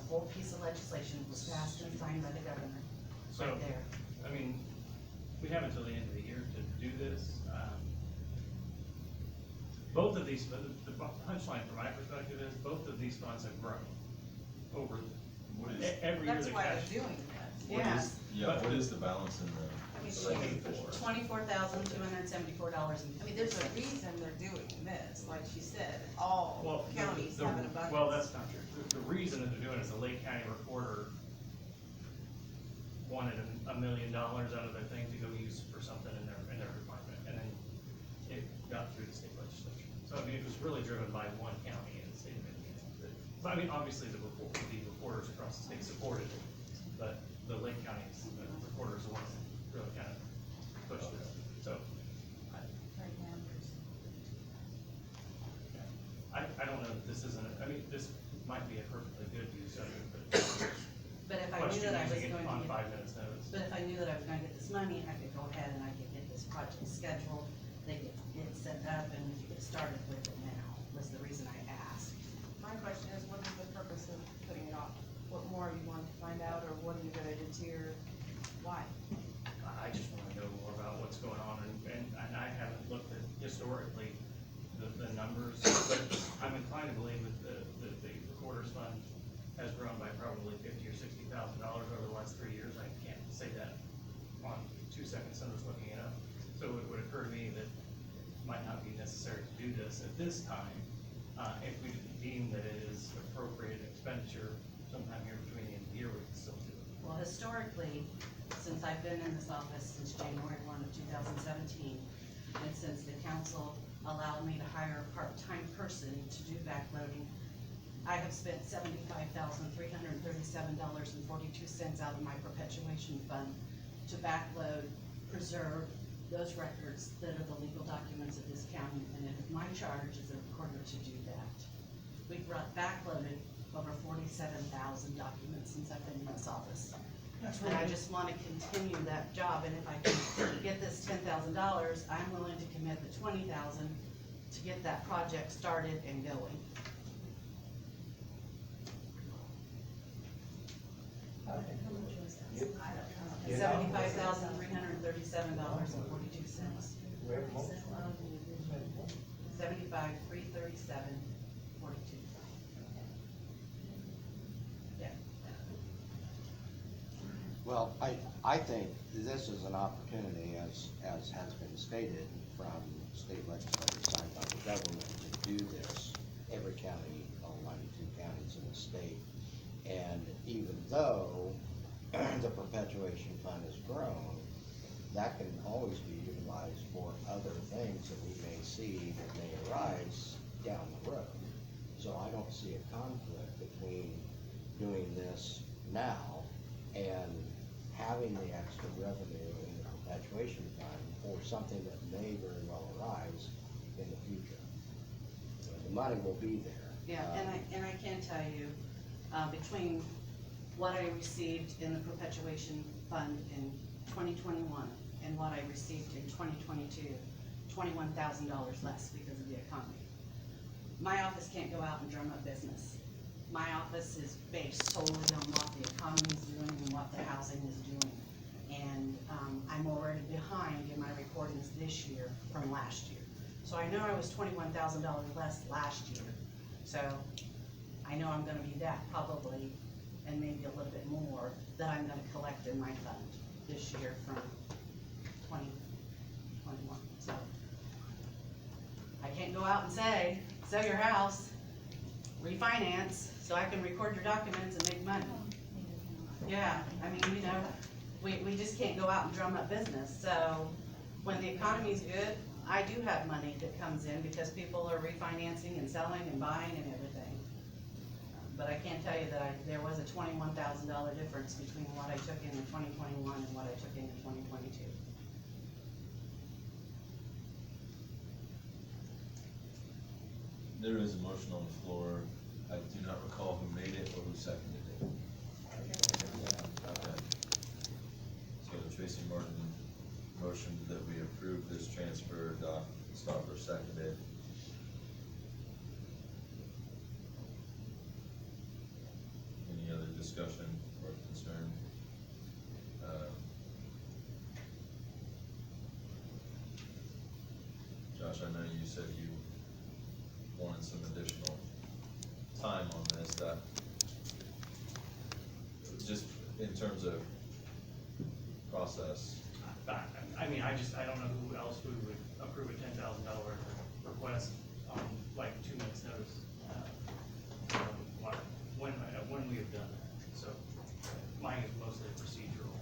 whole piece of legislation was passed and signed by the governor, So, right there. I mean, we have until the end of the year to do this. Both of these, the punchline from my perspective is, both of these funds have grown over every year. That's the why cash. they're doing this. Yeah. What is the balance in the? I mean, $24,274. I mean, there's a reason they're doing this, like she said, all Well, counties have an abundance. Well, that's not true. The reason that they're doing it is the Lake County recorder wanted $1 million out of their thing to go use for something in their department, and then it got through the state legislature. So, I mean, it was really driven by one county in the state of Indiana. But, I mean, obviously, the reporters across the state supported it, but the Lake County reporters are the ones that really kind of pushed it. So, I don't know that this isn't, I mean, this might be a perfectly good use of it, but But if I knew that I was using it going on to 5 get, minutes notice. but if I knew that I was gonna get this money, I could go ahead and I could get this project scheduled, they get it set up and get started with it now, was the reason I asked. My question is, what is the purpose of putting it off? What more you want to find out, or what are you gonna deter? Why? I just wanna know more about what's going on, and I haven't looked at historically the numbers, but I'm inclined to believe that the recorder's fund has grown by probably $50,000 or $60,000 over the last 3 years. I can't say that on 2 seconds, I'm just looking it up. So it would occur to me that it might not be necessary to do this at this time, if we deem that it is appropriate expenditure sometime here between the end of the year, we can still do it. Well, historically, since I've been in this office since January 1 of 2017, and since the council allowed me to hire a part-time person to do backloading, I have spent $75,337.42 out of my perpetuation fund to backload, preserve those records that are the legal documents of this county, and it is my charge as a recorder to do that. We've backloaded over 47,000 documents since I've been in this office. And I just wanna continue that job, and if I can get this $10,000, I'm willing to commit the $20,000 to get that project started and going. $75,337.42. We have a motion. $75,337.42. Yeah. Well, I think this is an opportunity, as has been stated from state legislators signed by the government, to do this. Every county, all 92 counties in the state. And even though the perpetuation fund has grown, that can always be utilized for other things that we may see that may arise down the road. So I don't see a conflict between doing this now and having the extra revenue in the perpetuation fund for something that may very well arise in the future. The money will be there. Yeah, and I can tell you, between what I received in the perpetuation fund in 2021 and what I received in 2022, $21,000 less because of the economy. My office can't go out and drum up business. My office is based solely on what the economy is doing and what the housing is doing. And I'm already behind in my recordings this year from last year. So I know I was $21,000 less last year. So I know I'm gonna be that probably, and maybe a little bit more, that I'm gonna collect in my fund this year from 2021. So I can't go out and say, sell your house, refinance, so I can record your documents and make money. Yeah, I mean, you know, we just can't go out and drum up business. So when the economy's good, I do have money that comes in because people are refinancing and selling and buying and everything. But I can't tell you that there was a $21,000 difference between what I took in 2021 and what I took in 2022. There is a motion on the floor. I do not recall who made it or who seconded it. Okay. So Tracy Martin motioned that we approve this transfer, Doc Stopper seconded. Any other discussion or concern? Josh, I know you said you wanted some additional time on this, that, just in terms of process. I mean, I don't know who else we would approve a $10,000 request on like 2 minutes notice. When we have done that, so mine is mostly a procedural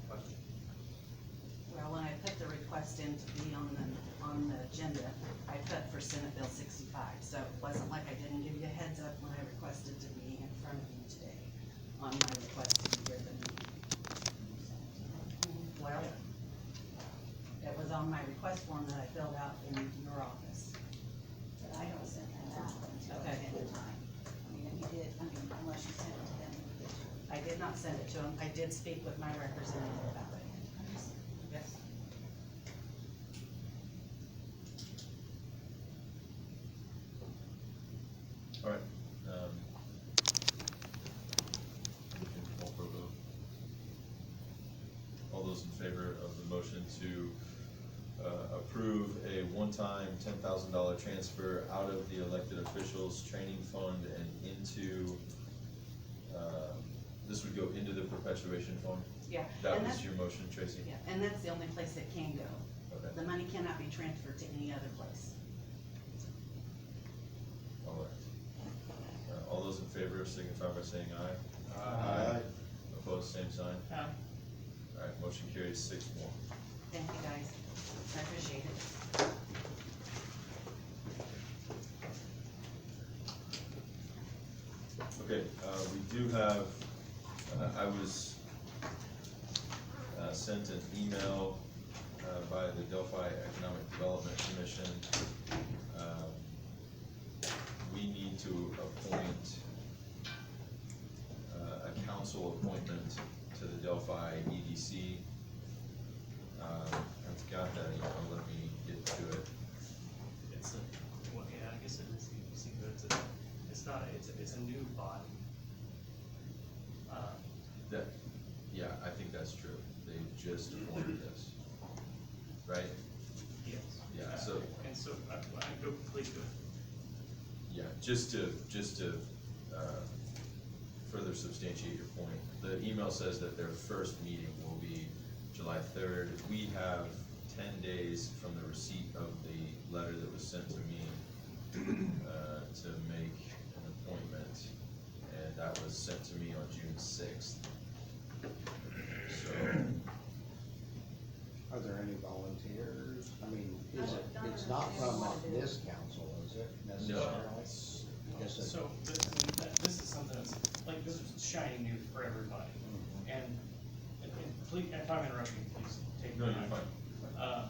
question. Well, when I put the request in to be on the agenda, I put for Senate Bill 65, so it wasn't like I didn't give you a heads up when I requested to be in front of you today on my request to be here the meeting. Well, it was on my request form that I filled out in your office. But I don't send that out until Okay. the end of time. I mean, if you did, unless you sent it to them individually. I did not send it to him, I did speak with my representative about it. Yes. All right, we can call for a vote. All those in favor of the motion to approve a one-time $10,000 transfer out of the elected officials training fund and into, this would go into the perpetuation fund? Yeah. That and was that's- your motion, Tracy? Yeah, and that's the only place it can go. Okay, The money cannot be transferred to any other place. all right. All those in favor signify by saying aye. Aye. Opposed, same sign. Yeah. All right, motion carries 6-1. Thank you, guys. I appreciate it. Okay, we do have, I was sent an email by the Delphi Economic Development Commission. We need to appoint a council appointment to the Delphi EDC. I've got that email, let me get to it. It's a, well, yeah, I guess it is EDC, but it's not, it's a new body. That, yeah, I think that's true. They just appointed this, right? Yes. Yeah, so- And so, I go, please go. Yeah, just to further substantiate your point, the email says that their first meeting will be July 3rd. We have 10 days from the receipt of the letter that was sent to me to make an appointment, and that was sent to me on June 6th. So, Are there any volunteers? I mean, it's not from this council, is it necessarily? Yes, it- So, this is something that's, like, this is shiny new for everybody. And please, if I'm interrupting, please take no, your you're time. fine.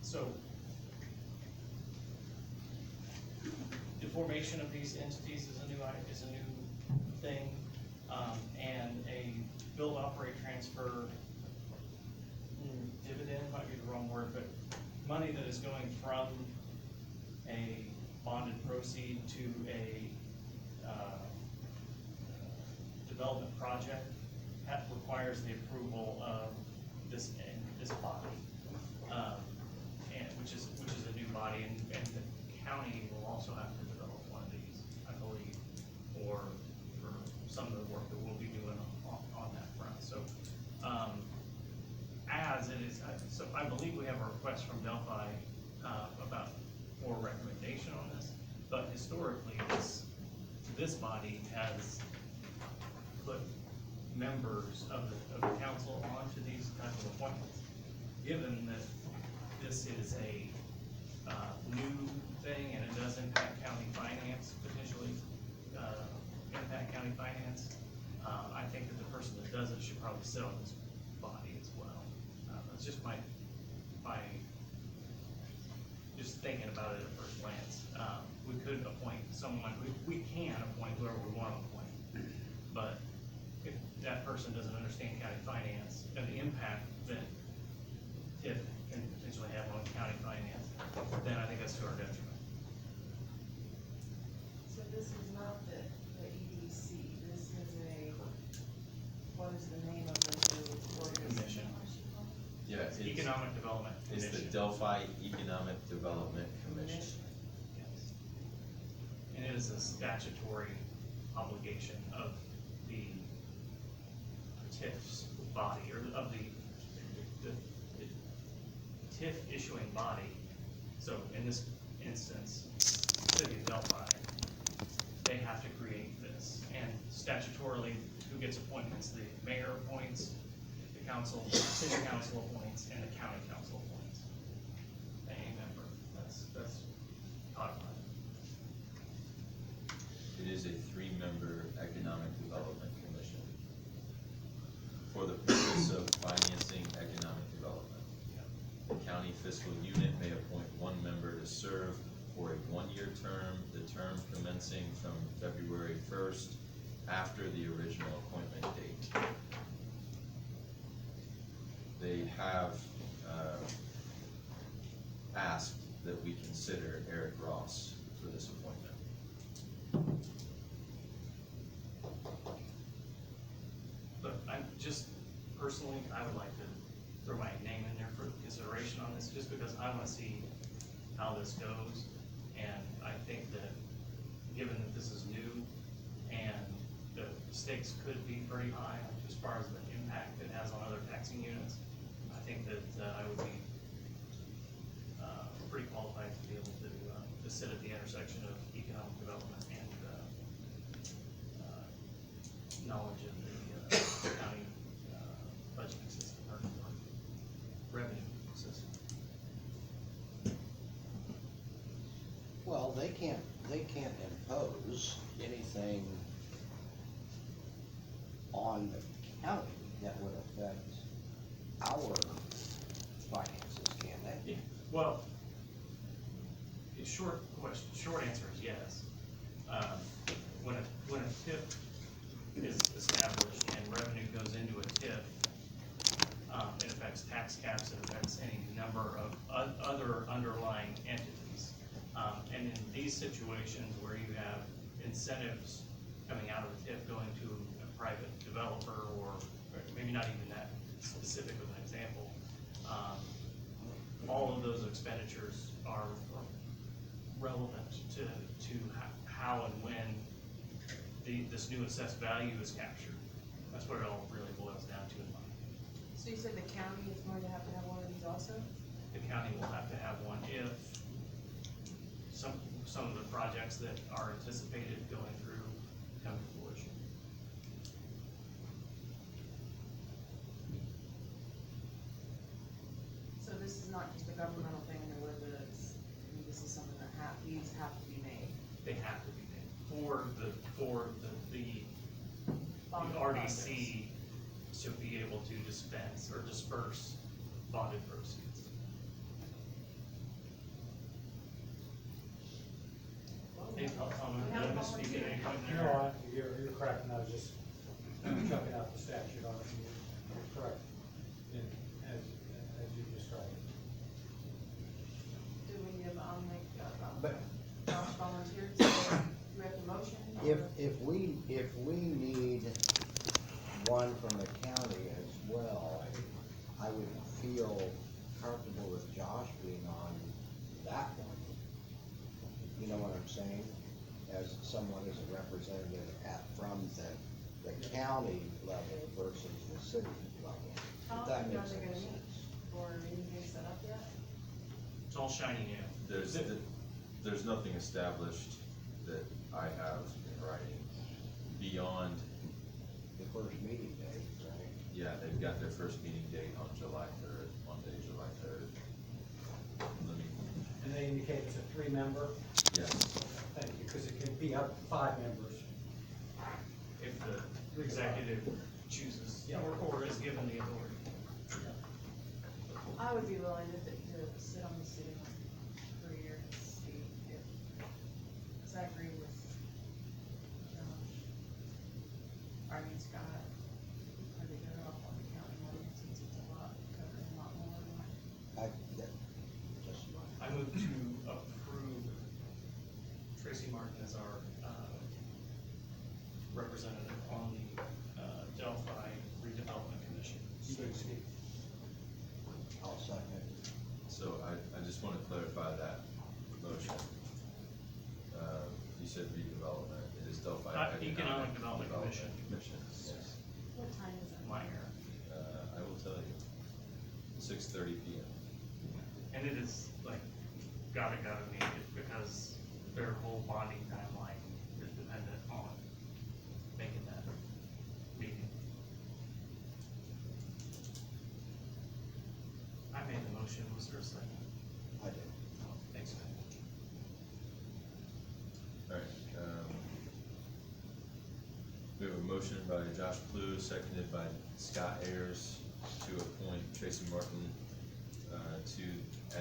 So, the formation of these entities is a new thing, and a build, operate, transfer, dividend might be the wrong word, but money that is going from a bonded proceed to a, development project, that requires the approval of this body. And which is a new body, and the county will also have to develop one of these, I believe, for some of the work that we'll be doing on that front, so, as it is, so I believe we have a request from Delphi, for recommendation on this, but historically, this body has put members of the council onto these types of appointments. Given that this is a, new thing and it does impact county finance, potentially, impact county finance, I think that the person that does it should probably sit on this body as well. That's just my, just thinking about it at first glance. We could appoint someone, we can appoint whoever we want to appoint, but if that person doesn't understand county finance and the impact that TIF can potentially have on county finance, then I think that's to our detriment. So this is not the EDC, what is the name of the new organization? Commission. Yeah, it's Economic Development the Commission. Delphi Economic Development Commission. Yes. And it is a statutory obligation of the TIF's body, or of the TIF issuing body. So in this instance, City of Delphi, they have to create this. And statutorily, who gets appointments? The mayor appoints, the council, the city council appoints, and the county council appoints. A member, that's codified. It is a three-member Economic Development Commission for the purpose of financing economic development. The county fiscal unit may appoint one member to serve for a one-year term, the term commencing from February 1st after the original appointment date. They have asked that we consider Eric Ross for this appointment. But I'm just, personally, I would like to throw my name in there for consideration on this, just because I wanna see how this goes. And I think that, given that this is new, and the stakes could be pretty high as far as the impact it has on other taxing units, I think that I would be pretty qualified to be able to sit at the intersection of economic development and knowledge of the county budgeting system, or revenue system. Well, they can't impose anything on the county that would affect our finances, can they? Yeah, well, short answer is yes. When a TIF is established and revenue goes into a TIF, it affects tax caps, it affects any number of other underlying entities. And in these situations where you have incentives coming out of the TIF going to a private developer, or maybe not even that specific of an example, all of those expenditures are relevant to how and when this new assessed value is captured. That's what it all really boils down to in my opinion. So you said the county is going to have one of these also? The county will have to have one if some of the projects that are anticipated going through come to fruition. So this is not just a governmental thing, where this is something that these have to be made. They have to be made for the Bonded RDC to be able to dispense or disperse bonded proceeds. Hey, Tom, did I misspeak at any point there? No, you're correct, and I was just checking out the statute on it, and you're correct, as you described. Do we give, But Josh volunteered, so do we have a motion? if we need one from the county as well, I would feel comfortable with Josh being on that one. You know what I'm saying? As someone as a representative from the county level versus the city level. How If that often are makes they any gonna sense. meet, or anything set up yet? It's all shiny new. There's nothing established that I have in writing beyond, The first meeting date, right? yeah, they've got their first meeting date on July 3rd, Monday, July 3rd. Let me, And they indicate it's a three-member, yes, thank you, because it can be up to 5 members. If the executive chooses, or is given the authority. I would be willing to sit on the city for a year and see if, cause I agree with Josh. I mean, Scott, I think they're off on the county one, since it's a lot, covering a lot more than Just I move to approve Tracy Martin as our representative on the Delphi I'll second. So I just wanna clarify that motion. You said redevelopment, it is Delphi Economic Development Commission. Commission, yes. What time is it? Minor. I will tell you, 6:30 PM. And it is like, gotta make it because their whole bonding timeline is dependent on making that meeting. I made the motion, was there a second? I did. Oh, thanks, man. Alright, we have a motion by Josh Blue, seconded by Scott Ayers to appoint Tracy Martin,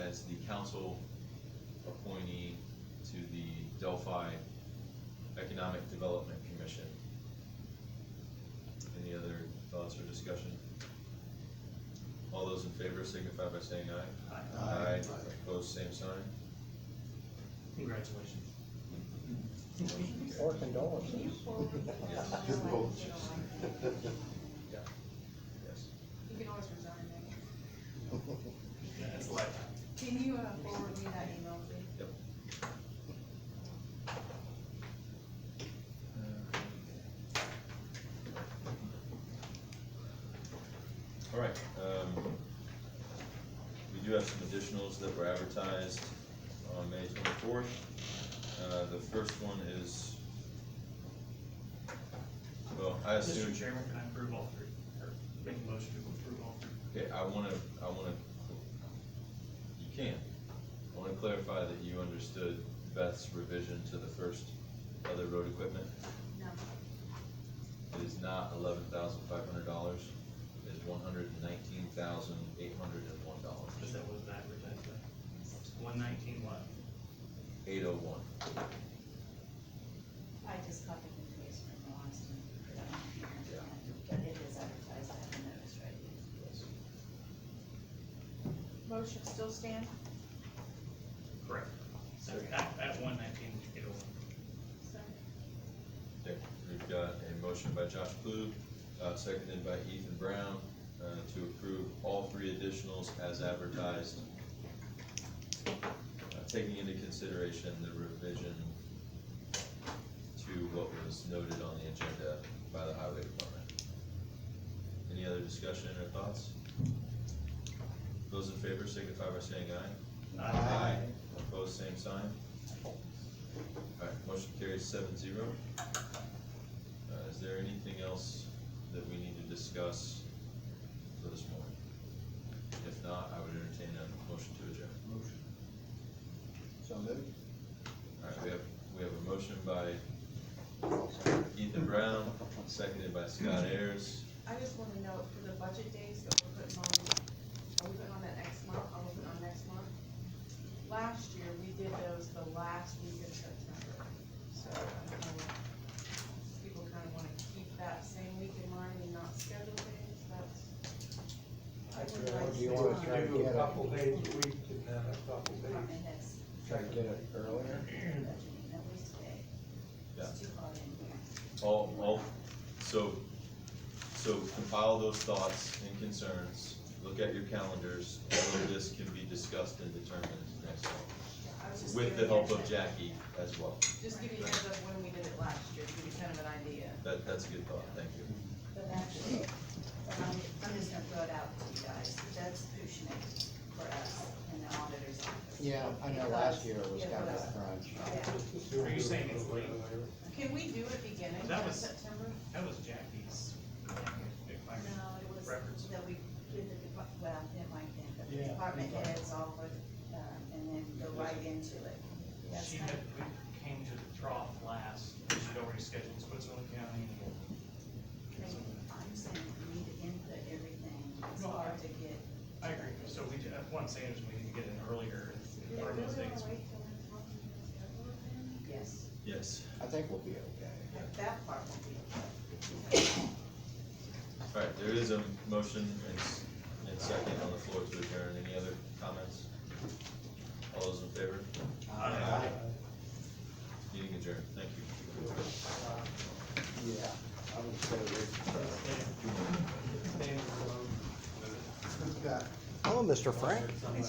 as the council appointee to the Delphi Economic Development Commission. Any other thoughts or discussion? All those in favor signify by saying aye. Aye. Opposed, same sign. Congratulations. Or condolences. Can you forward me that Yes. email? I didn't get on my- Yes. You can always resign, Megan. That's a lifetime. Can you, forward me that email, please? Yep. All right, we do have some additionals that were advertised on May 24th. The first one is, well, I assume. Mr. Chairman, can I approve all three, or make a motion to approve all three? Okay, I wanna, you can. I wanna clarify that you understood Beth's revision to the first other road equipment. No, It is not $11,500, it is $119,801. Is that what that advertised at? 119 what? 801. I just copied and pasted from the last one, put it on here, but it is advertised, I have a notice right here. Motion still stand? Correct. So at 119, get over. Okay, we've got a motion by Josh Blue, seconded by Ethan Brown, to approve all three additionals as advertised, taking into consideration the revision to what was noted on the agenda by the highway department. Any other discussion or thoughts? Those in favor signify by saying aye. Aye. Opposed, same sign. Alright, motion carries 7-0. Is there anything else that we need to discuss for this morning? If not, I would entertain a motion to adjourn. Motion. So moved. Alright, we have a motion by Ethan Brown, seconded by Scott Ayers. I just wanna know, for the budget days that we're putting on, are we putting on that next month, are we putting on next month? Last year, we did those the last week of September, so I don't know, if people kinda wanna keep that same week in mind and not schedule things, that's. I would like Do you wanna try to Do get a couple it, days a week and then a couple days. Department heads, try to get it earlier? budgeting, at least today. Yeah. It's too hard in here. So compile those thoughts and concerns, look at your calendars, all of this can be discussed and determined next month. I was just With the giving help you- of Jackie as well. Just give you a heads up when we did it last year, to give you kind of an idea. That's a good thought, thank you. But actually, I'm just gonna throw it out to you guys, that's pushing it for us in the auditor's office. Yeah, I know last year it was kind of a crunch. Yeah. Are you saying it's late? Can we do it beginning That of was- September? That was Jackie's. if I No, it was reference. that we did the, well, it might be, but the Yeah. department heads all for, and then go right into it. That's She kind had, of, we came to the trough last, she'd already scheduled Switzerland County. I'm saying we need to input everything, it's No, hard to get. I agree, so what I'm saying is we need to get in earlier Do and they confirm really those wanna dates. wait till next month to schedule it then? Yes, Yes. I think we'll be okay. that part will be okay. Alright, there is a motion and second on the floor to adjourn. Any other comments? All those in favor? Aye. Meeting adjourned, thank you. Yeah, I would say. Stand alone. Hello, Mr. Frank. So we've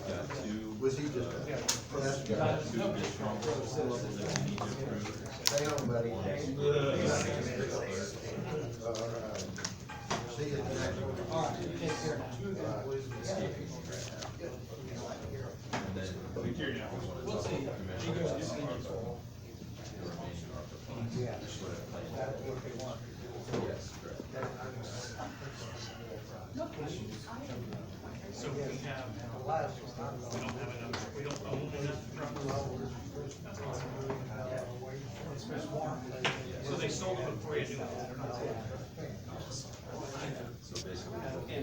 got two. Was he just? We've got two additional proposals that we need to approve. Stay on, buddy. See you next week. All right, take care now. And then we want to talk about commissioners and ARPA. The remaining ARPA funds. Yeah. Just what I planned. That's what they want. Yes, correct. So we have, we don't have enough, we don't own enough trucks. So they sold them before you knew it. So basically,